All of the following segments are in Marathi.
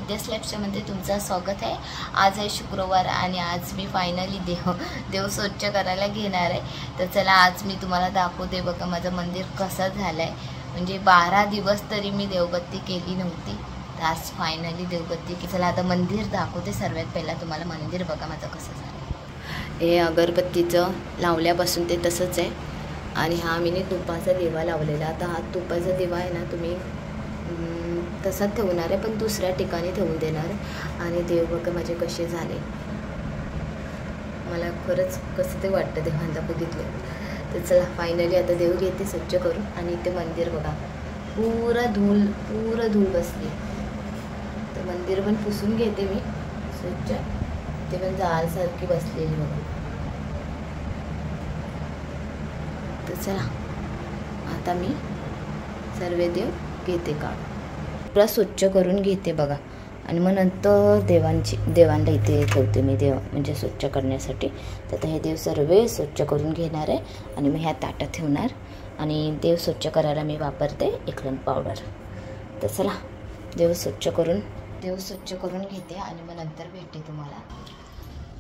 विद्यास लाईफस्टाईलमध्ये तुमचं स्वागत आहे। आज आहे शुक्रवार आणि आज मी फायनली देव स्वच्छ करायला घेणार आहे। तर चला आज मी तुम्हाला दाखवते बघा माझं मंदिर कसं झालं आहे। म्हणजे 12 दिवस तरी मी देवबत्ती केली नव्हती, तर आज फायनली देवबत्ती की चला आता मंदिर दाखवते। सर्वात पहिला तुम्हाला मंदिर बघा माझं कसं झालं। हे अगरबत्तीचं लावल्यापासून ते तसंच आहे आणि हा मी तुपाचा दिवा लावलेला। आता हा तुपाचा दिवा आहे ना तुम्ही तसाच ठेवणार आहे, पण दुसऱ्या ठिकाणी ठेवून देणार आहे। आणि देव बघा माझे कसे झाले, मला खरंच कसं ते वाटतं देवांना बघितलं। तर चला फायनली आता देव घेते स्वच्छ करून। आणि ते मंदिर बघा पुरं धूळ बसली, तर मंदिर पण पुसून घेते मी स्वच्छ। ते पण जाळसारखी बसलेली बघा। तर चला आता मी सर्व देव घेते काढून, पुरा स्वच्छ करून घेते बघा। आणि मग नंतर देवांना इथे ठेवते मी देव म्हणजे स्वच्छ करण्यासाठी। तर आता हे देव सर्व स्वच्छ करून घेणार आहे आणि मी ह्या ताटात ठेवणार। आणि देव स्वच्छ करायला मी वापरते एकलन पावडर। तर चला देव स्वच्छ करून घेते आणि मग नंतर भेटते तुम्हाला।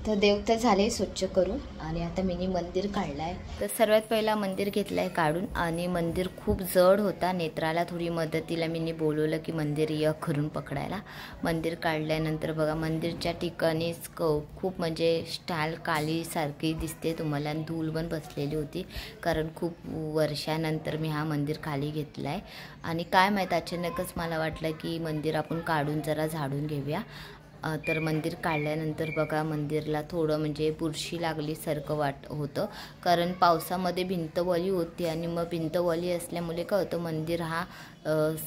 तर देव तर झाले स्वच्छ करून आणि आता मी मंदिर काढलं आहे। तर सर्वात पहिला मंदिर घेतलं आहे काढून आणि मंदिर खूप जड होता। नेत्राला थोडी मदतीला मी बोलवलं की मंदिर करून पकडायला। मंदिर काढल्यानंतर बघा मंदिरच्या ठिकाणीच खूप म्हणजे स्टाईल कालीसारखी दिसते तुम्हाला, आणि धूळ पण बसलेली होती कारण खूप वर्षानंतर मी हा मंदिर खाली घेतला आहे। आणि काय माहीत अचानकच मला वाटलं की मंदिर आपण काढून जरा झाडून घेऊया। तर मंदिर काढल्यानंतर बघा मंदिरला थोडं म्हणजे बुरशी लागलीसारखं होतं, कारण पावसामध्ये भिंत वली होती। आणि मग भिंत वली असल्यामुळे काय होतं, मंदिर हा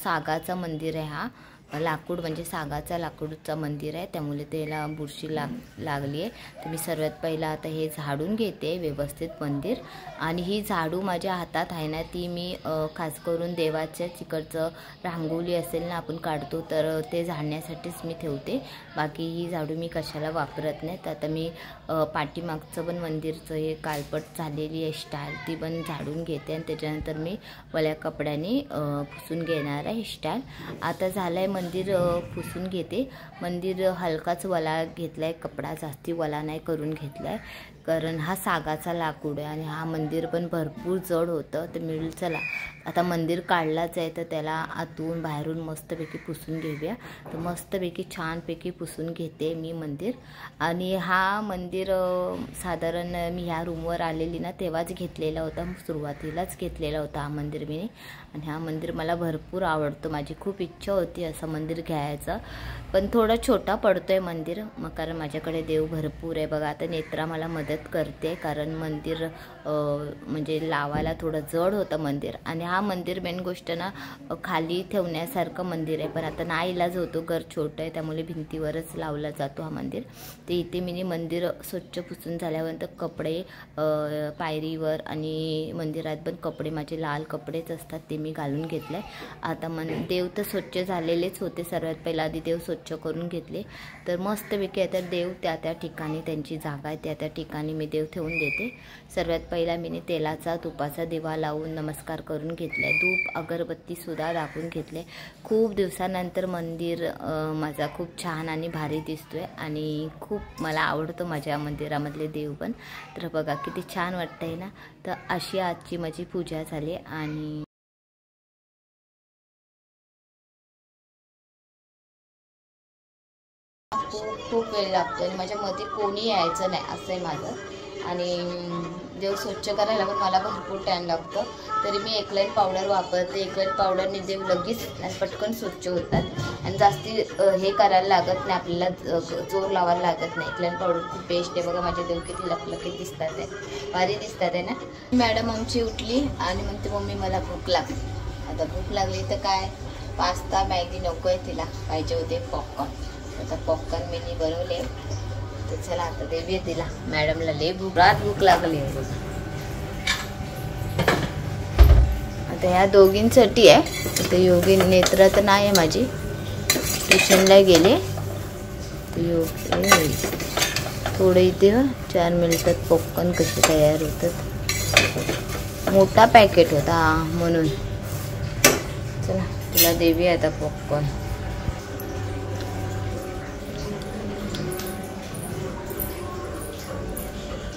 सागाचा मंदिर आहे, हा लाकूड म्हणजे सागाचा लाकूडचा मंदिर आहे, त्यामुळे त्याला बुरशी लागली आहे। तर मी सर्वात पहिला आता हे झाडून घेते व्यवस्थित मंदिर। आणि ही झाडू माझ्या हातात आहे ना, ती मी खास करून देवाच्या तिकडचं रांगोळी असेल ना आपण काढतो तर ते झाडण्यासाठीच मी ठेवते, बाकी ही झाडू मी कशाला वापरत नाही। तर आता मी पाठीमागचं पण मंदिरचं हे कालपट झालेली आहे स्टाईल ती पण झाडून घेते आणि त्याच्यानंतर मी वल्या कपड्याने पुसून घेणार आहे स्टाईल। आता झालं आहे मंदिर पुसून घेते। मंदिर हलकाच वला घेतला आहे, कपडा जास्ती वला नाही करून घेतला आहे, कारण हा सागाचा लाकूड आहे आणि हा मंदिर पण भरपूर जड होतं। तर मिळेल चला आता मंदिर काढलाच आहे तर त्याला आतून बाहेरून मस्तपैकी पुसून घेऊया। तर मस्तपैकी छानपैकी पुसून घेते मी मंदिर। आणि हा मंदिर साधारण मी ह्या रूमवर आलेली ना तेव्हाच घेतलेला होता, सुरुवातीलाच घेतलेला होता हा मंदिर मी। आणि हा मंदिर मला भरपूर आवडतो, माझी खूप इच्छा होती असं मंदिर घ्यायचं, पण थोडा छोटा पडतोय मंदिर मग, कारण माझ्याकडे देव भरपूर आहे बघा। आता नेत्रा मला मदत करते कारण मंदिर म्हणजे लावायला थोडं जड होतं मंदिर। आणि हा मंदिर मेन गोष्ट ना खाली ठेवण्यासारखं मंदिर आहे, पण आता नाही इलाज होतो, घर छोटं आहे त्यामुळे भिंतीवरच लावला जातो हा मंदिर। ते इथे मी मंदिर स्वच्छ पुसून झाल्यानंतर कपडे पायरीवर आणि मंदिरात पण कपडे माझे लाल कपडेच असतात ते मी घालून घेतले। आता देव तर स्वच्छ झालेलेच होते, सर्वात पहिला आधी देव स्वच्छ करून घेतले। तर मस्तपैकी आता देव त्या ठिकाणी त्यांची जागा आहे त्या ठिकाणी मी देव ठेवून देते। सर्वात पहिला मी तेलाचा तुपाचा दिवा लावून नमस्कार करून घेतलाय, धूप अगरबत्ती सुद्धा दाखवून घेतले। खूप दिवसानंतर मंदिर माझा खूप छान आणि भारी दिसतोय आणि खूप मला आवडतो माझ्या मंदिरामधले देव पण। तर बघा किती छान वाटतंय ना। तर अशी आजची माझी पूजा झाली आणि खूप वेळ लागतो आणि माझ्या मध्ये कोणी यायचं नाही असं आहे माझं। आणि देव स्वच्छ करायला पण मला भरपूर टाईम लागतो, तरी मी एकलाईन पावडर वापरते। एकलाईन पावडरने देव लगेच आणि पटकन स्वच्छ होतात आणि जास्ती हे करायला लागत नाही, आपल्याला जोर लावायला लागत नाही। एकलाईन पावडर खूप बेस्ट आहे बघा। माझे देव किती लखलखीत दिसतात आहे, भारी दिसतात आहे ना। मॅडम आमची उठली आणि म्हणते मम्मी मला भूक लागली। आता भूक लागली तर काय, पास्ता मॅगी नको आहे तिला, पाहिजे होते पॉपकॉर्न। आता पॉपकॉर्न मी बनवले। तर चला आता देवी तिला मॅडमला लय भूक लागली आहे। आता ह्या दोघींसाठी आहे। तर योगी नेत्रा तर नाही आहे माझी, ट्युशनला गेले। थोडे इथे 4 मिनिटात पॉपकॉर्न कसे तयार होतात, मोठा पॅकेट होता म्हणून। चला तुला देवी आता पॉपकॉर्न।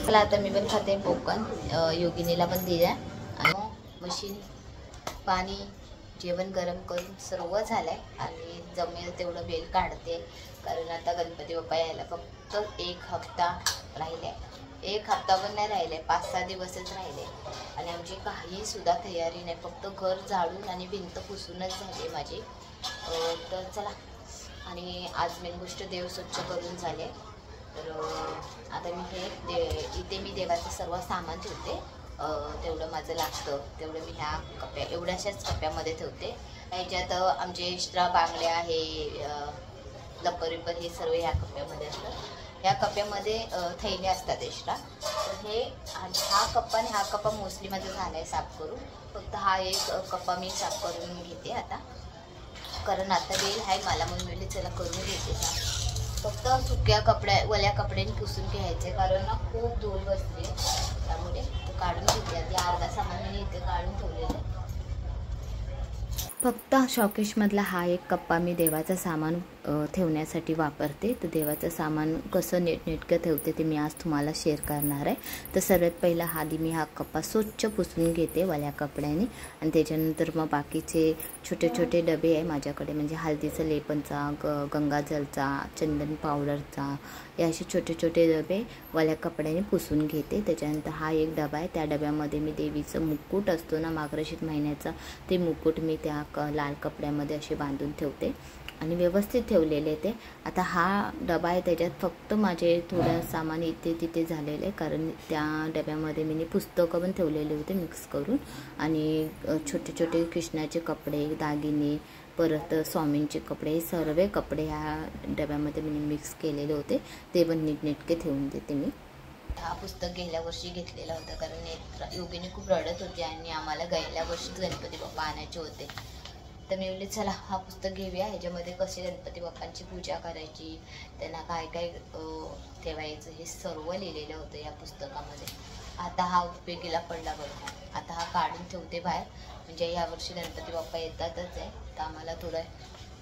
चला आता मी पण खाते पोकन, योगिनीला पण दिल्या. आणि मशीन पाणी जेवण गरम करून सर्व झालंय आणि जमेल तेवढं बेल काढते, कारण आता गणपती बाप्पा यायला फक्त 1 हप्ता राहिले. 1 हप्ता पण नाही राहिले, 5-6 दिवसच राहिले. आणि आमची काही सुद्धा तयारी नाही, फक्त घर झाडून आणि भिंत पुसूनच झाली माझी. तर चला, आणि आज मेन गोष्ट देव स्वच्छ करून झाले. तर आता मी इथे मी देवाचं सर्व सामान ठेवते. तेवढं माझं लागतं तेवढं मी ह्या कप्प्या, एवढ्याशाच कप्प्यामध्ये ठेवते. ह्याच्यात आमचे एक्स्ट्रा बांगड्या आहे, लपर हे सर्व ह्या कप्प्यामध्ये असतात. ह्या कप्प्यामध्ये थैले असतात एक्स्ट्रा. तर हे हा कप्पा आणि हा कप्पा मोस्टली माझं झाला आहे साफ करून. फक्त हा एक कप्पा मी साफ करून घेते आता, कारण आता बेल आहे मला, म्हणून मी चला करून घेते साफ. फक्त सुक्या वल्या कपड्याने पुसून घ्यायचे, कारण ना खूप धूळ बसली, त्यामुळे काढून घेते. आधी अर्धा सामान मी इथे काढून ठेवलेलं. फक्त शॉकेशमधला हा एक कप्पा मी देवाचं सामान ठेवण्यासाठी वापरते. तर देवाचं सामान कसं नीटनेटकं ठेवते ते मी आज तुम्हाला शेअर करणार आहे. तर सर्वात पहिला आधी मी हा कप्पा स्वच्छ पुसून घेते वल्या कपड्याने, आणि त्याच्यानंतर मग बाकीचे छोटे छोटे डबे आहे माझ्याकडे, म्हणजे हळदीचं लेपनचा, गंगाजलचा, चंदन पावडरचा, हे असे छोटे छोटे डबे वल्या कपड्याने पुसून घेते. त्याच्यानंतर हा एक डबा आहे, त्या डब्यामध्ये मी देवीचं मुकुट असतो ना मार्गशीर्ष महिन्याचा, ते मुकुट मी त्या लाल कपड्यामध्ये असे बांधून ठेवते आणि व्यवस्थित ठेवलेले ते. आता हा डबा आहे, त्याच्यात फक्त माझे थोडं सामान इथे तिथे झालेलं आहे, कारण त्या डब्यामध्ये मी पुस्तकं पण ठेवलेले होते मिक्स करून, आणि छोटे छोटे कृष्णाचे कपडे, दागिने, परत स्वामींचे कपडे, हे सर्व कपडे ह्या डब्यामध्ये मी मिक्स केलेले होते. ते पण नीटनेटके ठेवून देते मी. हा पुस्तक गेल्या वर्षी घेतलेला होता, कारण योगिनी खूप रडत होती आणि आम्हाला गेल्या वर्षीच गणपती बाप्पा आणायचे होते. तर मी बोलले चला हा पुस्तक घेऊया, ह्याच्यामध्ये कसे गणपती बाप्पांची पूजा करायची, त्यांना काय काय ठेवायचं, हे सर्व लिहिलेलं होतं या पुस्तकामध्ये. आता हा उपयोगीला पडला बघा. आता हा काढून ठेवते बाहेर, म्हणजे यावर्षी गणपती बाप्पा येतातच आहे, तर आम्हाला थोडं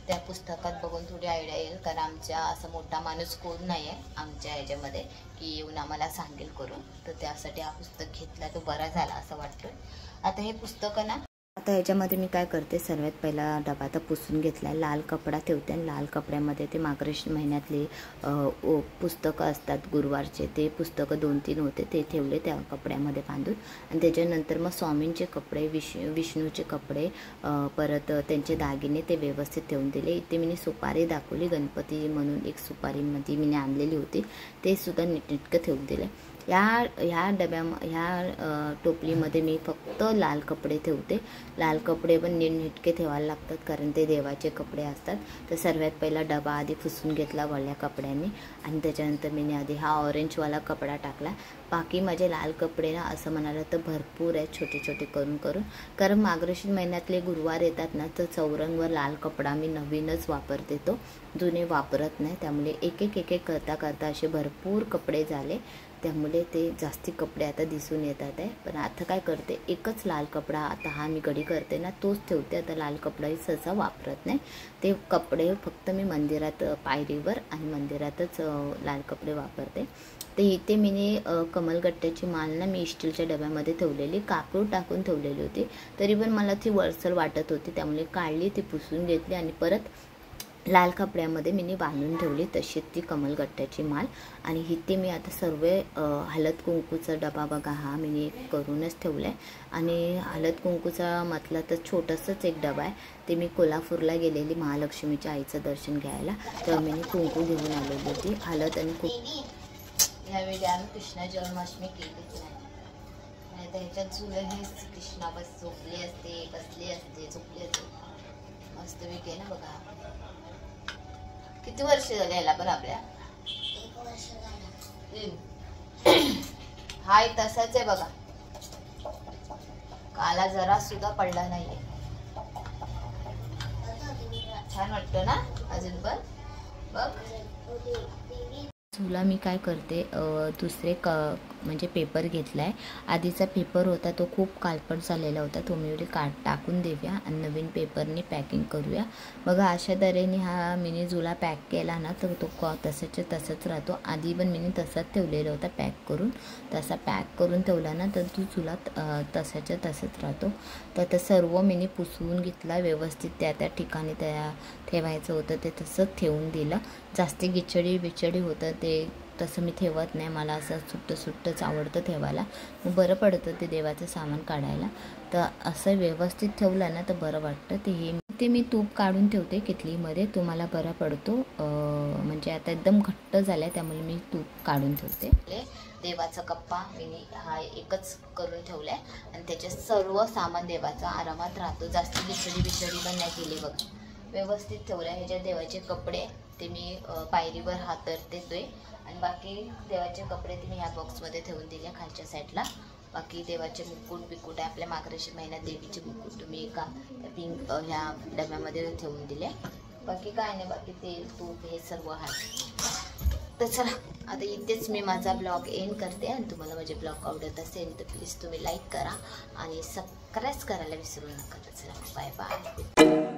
त्या पुस्तकात बघून थोडी आयडिया येईल, कारण आमच्या असं मोठा माणूस कोण नाही आहे आमच्या ह्याच्यामध्ये की येऊन आम्हाला सांगेल करून. तर त्यासाठी हा पुस्तक घेतला तो बरा झाला असं वाटतं. आता हे पुस्तक ना, आता ह्याच्यामध्ये मी काय करते, सर्वात पहिला डबा तर पुसून घेतला, लाल कपडा ठेवते आणि लाल कपड्यामध्ये ते मार्गशीर्ष महिन्यातले पुस्तकं असतात गुरुवारचे, ते पुस्तकं 2-3 होते ते ठेवले त्या कपड्यामध्ये बांधून. आणि त्याच्यानंतर मग स्वामींचे कपडे, विष्णूचे कपडे, परत त्यांचे दागिने ते व्यवस्थित ठेवून दिले. इथे मी सुपारी दाखवली, गणपती म्हणून एक सुपारीमध्ये मी आणलेली होती, ते सुद्धा नीटनेटकं ठेवून दिले. ह्या ह्या टोपलीमध्ये मी फक्त लाल कपडे ठेवते. लाल कपडे पण नीटनेटके ठेवायला लागतात, कारण ते देवाचे कपडे असतात. तर सर्वात पहिला डबा आधी पुसून घेतला वळ्या कपड्यांनी, आणि त्याच्यानंतर मी आधी हा ऑरेंजवाला कपडा टाकला. बाकी माझे लाल कपडे ना असं म्हणाला तर भरपूर आहेत, छोटे छोटे करून, कारण मार्गशीर्ष महिन्यातले गुरुवार येतात ना, तर चौरंगवर लाल कपडा मी नवीनच वापरते, तो जुने वापरत नाही. त्यामुळे एक एक करता असे भरपूर कपडे झाले, त्यामुळे ते जास्ती कपडे आता दिसून येतात आहे. पण आता काय करते, एकच लाल कपडा, आता हा मी गडी करते ना तोच ठेवते. आता लाल कपडाही सहसा वापरत नाही, ते कपडे फक्त मी मंदिरात पायरीवर आणि मंदिरातच लाल कपडे वापरते. तर इथे मी कमलगट्ट्याची माल ना मी स्टीलच्या डब्यामध्ये ठेवलेली, कापूर टाकून ठेवलेली होती, तरी पण मला ती वरचल वाटत होती, त्यामुळे काढली, ती पुसून घेतली आणि परत लाल कपड्यामध्ये मी बांधून ठेवली तशीच ती कमलगट्ट्याची माल. आणि इथे मी आता सर्व हळद कुंकूचा डबा बघा, हा मी करूनच ठेवला आहे. आणि हळद कुंकूचा म्हटलं तर छोटंसंच एक डबा आहे, ते मी कोल्हापूरला गेलेली महालक्ष्मीच्या आईचं दर्शन घ्यायला, तेव्हा मी कुंकू घेऊन आलेली होती. हळद आणि कुंकू ह्यावेळी आम्ही कृष्ण जन्माष्टमी केलीच नाही, तर ह्याच्यात जुळे हे कृष्णा बस झोपली असते, बसली असते, झोपली असते, मस्त वेग आहे ना बघा. किती वर्ष झाले याला पण आपल्या? 1 वर्ष झालं. हाय तसाच आहे बघा, काला जरा सुद्धा पडला नाहीये. छान वाटतं ना अजून पण बघ. तुला मी काय करते, दुसरे म्हणजे पेपर घेतला आहे. आधीचा पेपर होता तो खूप कालपट झालेला होता, तो मी टाकून देऊया आणि नवीन पेपरने पॅकिंग करूया. बघा अशा तऱ्हेने हा मिनी झुला पॅक केला ना तर तो तसंच्या तसंच राहतो. आधी पण मिनी तसाच ठेवलेला होता पॅक करून, तसा पॅक करून ठेवला ना तर तो झुला तसाच्या तसंच राहतो. तर आता सर्व मिनी पुसवून घेतला व्यवस्थित, त्या ठिकाणी त्या ठेवायचं होतं ते तसंच ठेवून दिलं. जास्ती गिचडी होतं ते तसं मी ठेवत नाही, मला असं सुट्टच आवडतं ठेवायला, मग बरं पडतं ते देवाचं सामान काढायला. तर असं व्यवस्थित ठेवलं ना तर बरं वाटतं. ते मी तूप काढून ठेवते किटलीमध्ये, तुम्हाला बरा पडतो. म्हणजे आता एकदम घट्ट झालं आहे त्यामुळे मी तूप काढून ठेवते. देवाचा कप्पा मी हा एकच करून ठेवला आहे आणि त्याचे सर्व सामान देवाचा आरामात राहतो. जास्त बिछडी पण नाही केली बघ, व्यवस्थित ठेवलं आहे. ह्याच्यात देवाचे कपडे ते मी पायरीवर हातरते आणि बाकी देवाचे कपडे ते मी ह्या बॉक्समध्ये ठेवून दिले खालच्या साईडला. बाकी देवाचे मुकुट आहे, आपल्या मार्गशीर्ष महिन्यात देवीचे मुकुट तुम्ही एका पिंक ह्या डब्यामध्ये ठेवून दिले. बाकी काय नाही, बाकी तेल तूप हे सर्व आहे. तर चला आता इथेच मी माझा ब्लॉग एंड करते आणि तुम्हाला माझे ब्लॉग आवडत असेल तर प्लीज तुम्ही लाईक करा आणि सबस्क्राईब करायला विसरू नका. तर चला बाय बाय.